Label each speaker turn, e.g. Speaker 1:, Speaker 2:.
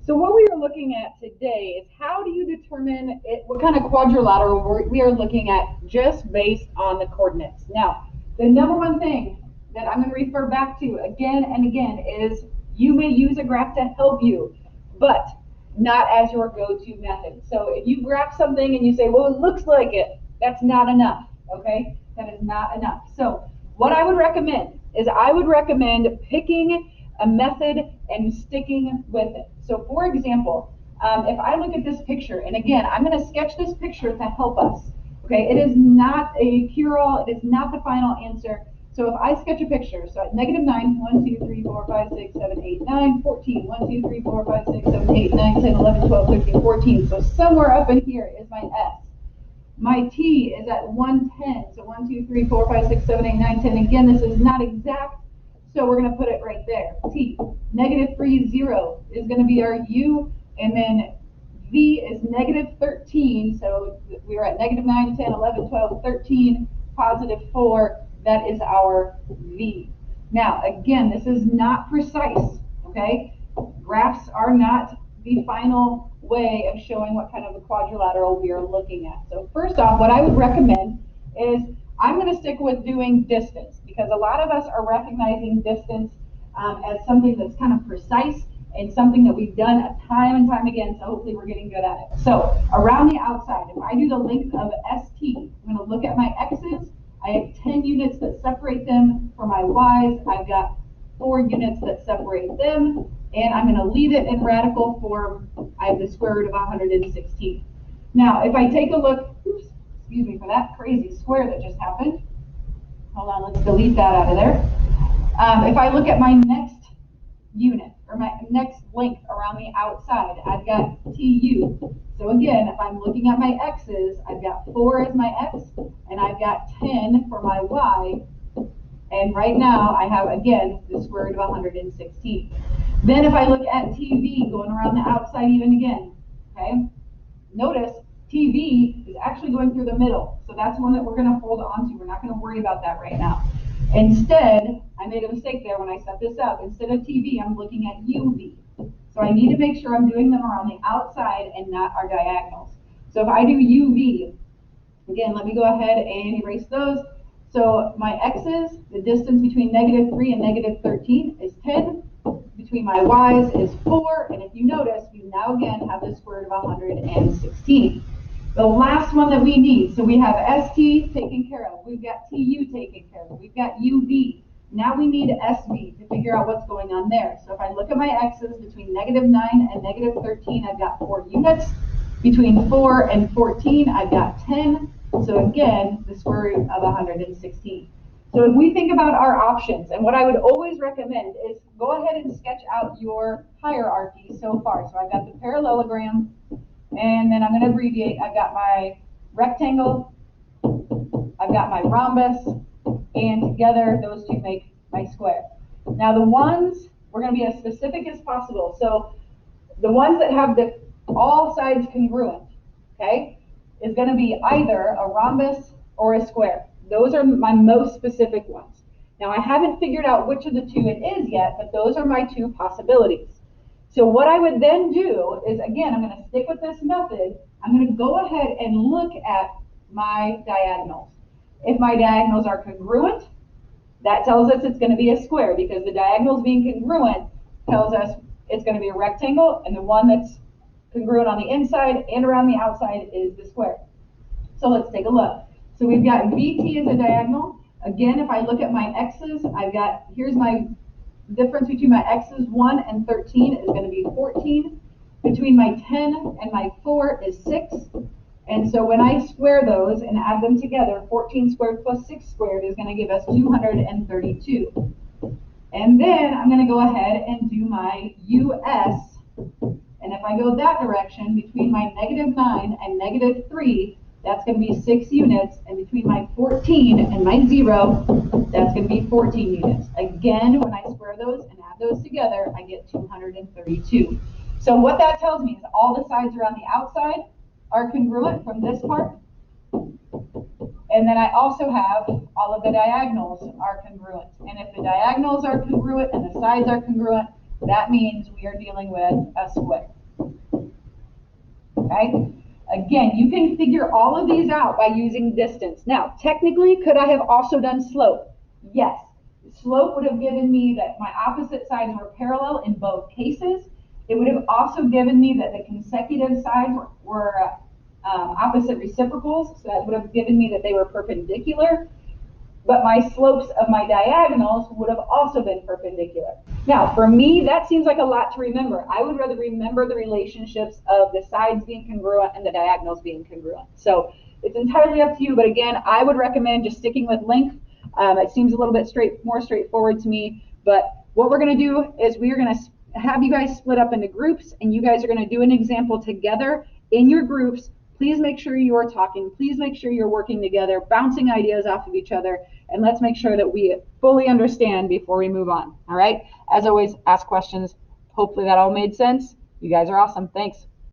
Speaker 1: So what we are looking at today is how do you determine what kind of quadrilateral we are looking at just based on the coordinates. Now, the number one thing that I'm going to refer back to again and again is you may use a graph to help you, but not as your go-to method. So if you graph something and you say, well, it looks like it, that's not enough, okay? That is not enough. So what I would recommend is I would recommend picking a method and sticking with it. So for example, if I look at this picture, and again, I'm going to sketch this picture to help us. Okay, it is not a cure-all, it is not the final answer. So if I sketch a picture, so at -9, 1, 2, 3, 4, 5, 6, 7, 8, 9, 14, 1, 2, 3, 4, 5, 6, 7, 8, 9, 10, 11, 12, 13, 14. So somewhere up in here is my S. My T is at 110. So 1, 2, 3, 4, 5, 6, 7, 8, 9, 10. Again, this is not exact, so we're going to put it right there. T. -3, 0 is going to be our U, and then V is -13. So we are at -9, 10, 11, 12, 13, +4. That is our V. Now, again, this is not precise, okay? Graphs are not the final way of showing what kind of a quadrilateral we are looking at. So first off, what I would recommend is I'm going to stick with doing distance, because a lot of us are recognizing distance as something that's kind of precise and something that we've done time and time again, so hopefully we're getting good at it. So around the outside, if I do the length of ST, I'm going to look at my X's. I have 10 units that separate them. For my Y's, I've got 4 units that separate them, and I'm going to leave it in radical form. I have the square root of 116. Now, if I take a look, oops, excuse me for that crazy square that just happened. Hold on, let's delete that out of there. If I look at my next unit, or my next length around the outside, I've got TU. So again, if I'm looking at my X's, I've got 4 as my X, and I've got 10 for my Y. And right now, I have, again, the square root of 116. Then if I look at TV, going around the outside even again, okay? Notice TV is actually going through the middle. So that's one that we're going to hold on to. We're not going to worry about that right now. Instead, I made a mistake there when I set this up. Instead of TV, I'm looking at UV. So I need to make sure I'm doing them around the outside and not our diagonals. So if I do UV, again, let me go ahead and erase those. So my X's, the distance between -3 and -13 is 10. Between my Y's is 4. And if you notice, we now again have the square root of 116. The last one that we need, so we have ST taken care of. We've got TU taken care of. We've got UV. Now we need SV to figure out what's going on there. So if I look at my X's between -9 and -13, I've got 4 units. Between 4 and 14, I've got 10. So again, the square root of 116. So if we think about our options, and what I would always recommend is go ahead and sketch out your hierarchy so far. So I've got the parallelogram, and then I'm going to abbreviate. I've got my rectangle, I've got my rhombus, and together those two make my square. Now the ones, we're going to be as specific as possible. So the ones that have all sides congruent, okay, is going to be either a rhombus or a square. Those are my most specific ones. Now I haven't figured out which of the two it is yet, but those are my 2 possibilities. So what I would then do is, again, I'm going to stick with this method. I'm going to go ahead and look at my diagonals. If my diagonals are congruent, that tells us it's going to be a square, because the diagonals being congruent tells us it's going to be a rectangle, and the one that's congruent on the inside and around the outside is the square. So let's take a look. So we've got VT as a diagonal. Again, if I look at my X's, I've got, here's my difference between my X's, 1 and 13 is going to be 14. Between my 10 and my 4 is 6. And so when I square those and add them together, 14 squared plus 6 squared is going to give us 232. And then I'm going to go ahead and do my US. And if I go that direction, between my -9 and -3, that's going to be 6 units. And between my 14 and my 0, that's going to be 14 units. Again, when I square those and add those together, I get 232. So what that tells me is all the sides around the outside are congruent from this part. And then I also have all of the diagonals are congruent. And if the diagonals are congruent and the sides are congruent, that means we are dealing with a square. Okay? Again, you can figure all of these out by using distance. Now, technically, could I have also done slope? Yes. Slope would have given me that my opposite sides were parallel in both cases. It would have also given me that the consecutive sides were opposite reciprocals, so that would have given me that they were perpendicular, but my slopes of my diagonals would have also been perpendicular. Now, for me, that seems like a lot to remember. I would rather remember the relationships of the sides being congruent and the diagonals being congruent. So it's entirely up to you, but again, I would recommend just sticking with length. It seems a little bit more straightforward to me, but what we're going to do is we are going to have you guys split up into groups, and you guys are going to do an example together in your groups. Please make sure you are talking. Please make sure you're working together, bouncing ideas off of each other, and let's make sure that we fully understand before we move on. All right? As always, ask questions. Hopefully that all made sense. You guys are awesome. Thanks.